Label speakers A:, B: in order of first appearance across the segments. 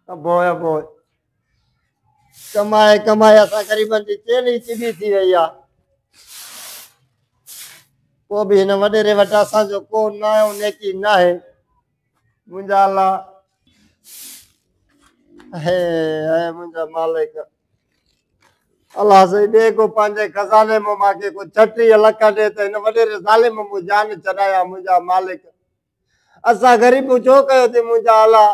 A: अबो कमाए कमाए असा गरीबन जी चेली चिदी थी वई आ को भी न वडेरे वटा सा जो को ना है नेकी ना है मुंजा अल्लाह है मुंजा मालिक अल्लाह से दे को पांजे खजाने में माके को 36 लख दे त इन वडेरे जालिम मु जान चढ़ाया मुंजा मालिक असा गरीब जो कयो थी मुंजा अल्लाह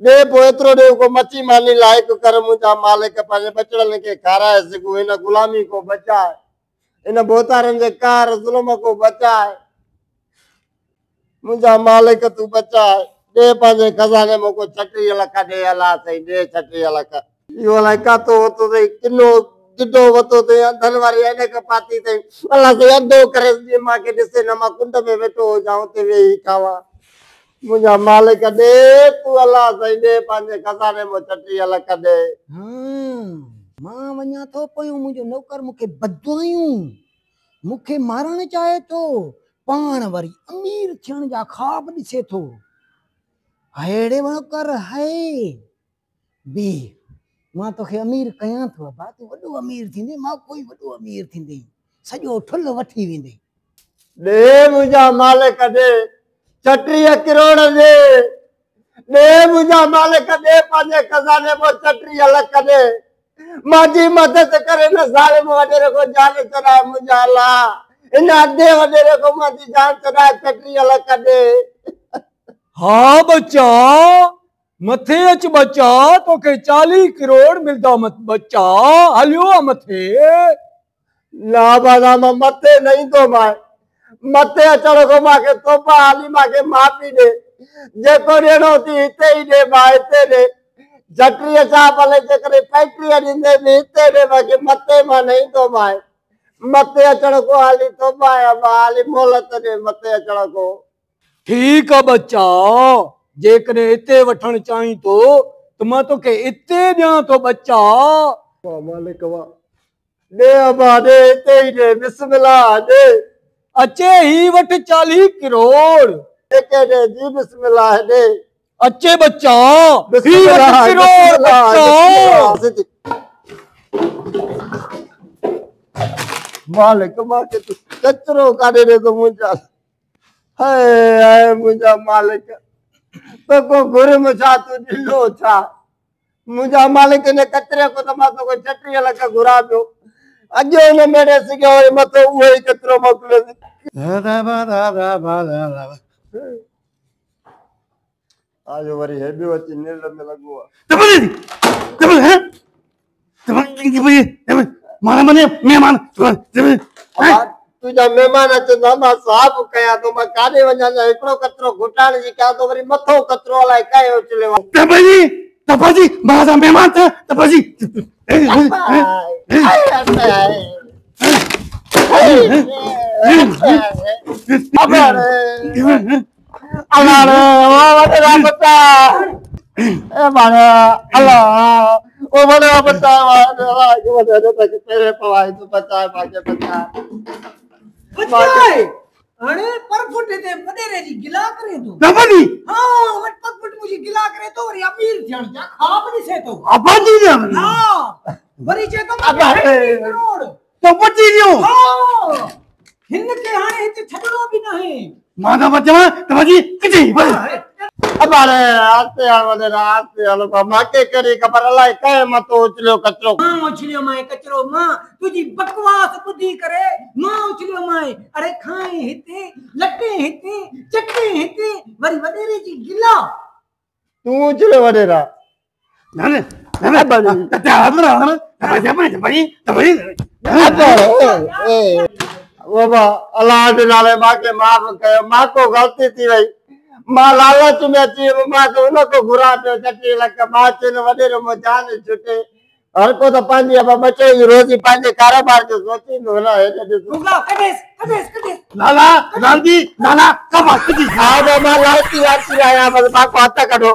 A: दे पो एतरो दे को मची मानी लायक कर मुंजा मालिक पांजे बचड़न के खाराए सगु इन गुलामी को बचाए इन बोतारन जे कार जुल्म को बचाए मुंजा मालिक तू बचाए दे पांजे खजाने में को 36 लख दे अल्लाह सही दे 36 लख यो लायका तो दे किनो किडो वतो ते धनवारी एने के पाती ते अल्लाह से अदो करे जे मां के दिसे न मां कुंड में बैठो हो जाऊं ते वे खावा मुंजा मालिक दे तू अल्लाह सही दे पांजे खजाने में 36 लख दे
B: मां वञा तो पयो मुंजो नौकर मुके बदवायूं मुके मारण चाहे तो पाण वरी अमीर थियण जा ख्वाब दिसे तो हेड़े नौकर है बी मां तोखे अमीर कयां थो बा तू वडो अमीर थिंदे मां कोई वडो अमीर थिंदे सजो ठुल वठी वेंदे
A: दे मुंजा मालिक दे 36 करोड़ दे मुंजा मालिक दे पांजे खजाने में 36 लख दे माजी मदद करे न जालिम वडेरे को जान चढ़ा मुंजा अल्लाह इन अदे वडेरे को माजी जान चढ़ा 36 लख दे
C: हाँ बच्चा मथे अच बच्चा तो के 40 करोड़ मिलदा मत बच्चा हलियो मथे
A: ना बादा मथे नहीं तो माए मथे अचण को माके तोपा हाली माके माफी दे जेको देनो थी हिते ही दे मां हिते दे 36 सा भले जेकरे फैक्ट्री दिंदे भी हिते दे माके मथे मां नहीं तो माए मथे अचण को हाली तोपा हाली मोहलत दे मथे अचण को
C: ठीक है बच्चा जेकने इते वठण चाही तो मां तो के इते दिया तो बच्चा
A: मालिक वा दे अबा दे इते ही दे बिस्मिल्लाह दे
C: अचे ही वठ 40 करोड़
A: देखे दे जी बिस्मिल्लाह दे
C: अच्छे बच्चा
A: बिस्मिल्लाह मालिक मां के तू कचरो काढे दे तो मुंजा हाय मुंजा मालिक तो को गुरु मुझा तू दिलो छा मुंजा मालिक ने कचरे को तो मां तो को 36 लख घुरा पियो अजो ने मेरे सिगो मतो उहे कचरो मोकले आज वरी हेबियो अची नील में लगो
C: माना मने मेहमान
A: तुझा मेहमान अचंदा मां साफ कया तो मां काडे वञा एकड़ो कचरो घुटाण जी क्या तो वरी मथो कचरो अलाए कायो चले
C: तबाजी मां मेहमान था तबाजी
A: अल्लाह वडरा बता ए मारा अल्लाह ओ वडरा बता वडरा तक तेरे पवाई तू बता माके बता
B: बचाए अरे पर फुटे ते वडेरे जी गिला करे तो
C: तबाजी
B: हां वट पर फुट मुझे गिला करे तो वरी अमीर थियण जा ख्वाब दिसे तो
C: अबाजी ने
B: हां वरी जे तो करोड़
C: तो बची दियो
B: हां हिन के हाने हित छडणो भी नहीं
C: मादा बच्चा तबाजी किथे
A: अब अरे आते आलो माके करी खबर अलाए काए मतो उचलियो कचरो
B: मां उचलियो माए कचरो मां तुजी बकवास बुद्धि करे मां उचलियो माए अरे खाए हिते लटे हिते चटे हिते वरी वडेरे जी गिला
A: तू उचलियो वडेरा
C: नाने नाने तबाजी
A: बाबा अल्लाह के नाले मां के माफ कयो मां को गलती थी वई मां लालच में अची मां तो उनको घुरा पियो 36 लख मां चन वडेरो मो जान छुटे हर को तो पांजी अब बचे रोजी पांजे कारोबार जो सोची नो ना है
B: रुला कदेस
C: लाला लालजी लाला कब आती
A: हां मां लालची आती आया बस मां को हाथ काढो